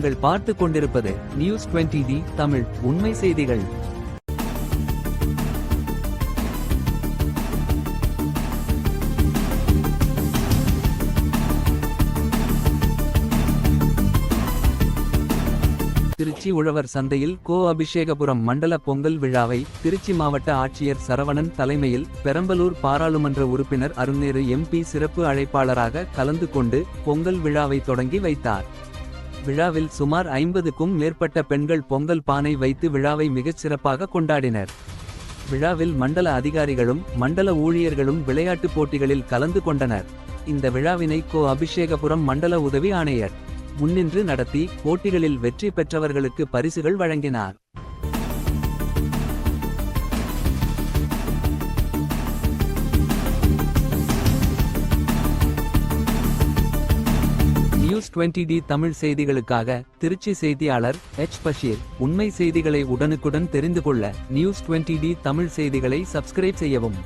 நீங்கள் பார்த்து கொண்டிருப்பது நியூஸ் 20D தமிழ் உண்மை செய்திகள். திருச்சி உழவர் சந்தையில் அபிஷேகபுரம் மண்டல பொங்கல் விழாவை திருச்சி மாவட்ட ஆட்சியர் சரவணன் தலைமையில் பெரம்பலூர் பாராளுமன்ற உறுப்பினர் அருள்நேரு MP சிறப்பு அழைப்பாளராக கலந்து கொண்டு பொங்கல் விழாவை தொடங்கி வைத்தார். விழாவில் சுமார் 50க்கும் மேற்பட்ட பெண்கள் பொங்கல் பானை வைத்து விழாவை மிகச் சிறப்பாக கொண்டாடினர். விழாவில் மண்டல அதிகாரிகளும் மண்டல ஊழியர்களும் விளையாட்டுப் போட்டிகளில் கலந்து கொண்டனர். இந்த விழாவினை அபிஷேகபுரம் மண்டல உதவி ஆணையர் முன்னின்று நடத்தி போட்டிகளில் வெற்றி பெற்றவர்களுக்கு பரிசுகள் வழங்கினார். நியூஸ் 20D தமிழ் செய்திகளுக்காக திருச்சி செய்தியாளர் பஷீர். உண்மை செய்திகளை உடனுக்குடன் தெரிந்து கொள்ள நியூஸ் 20D தமிழ் செய்திகளை சப்ஸ்கிரைப் செய்யவும்.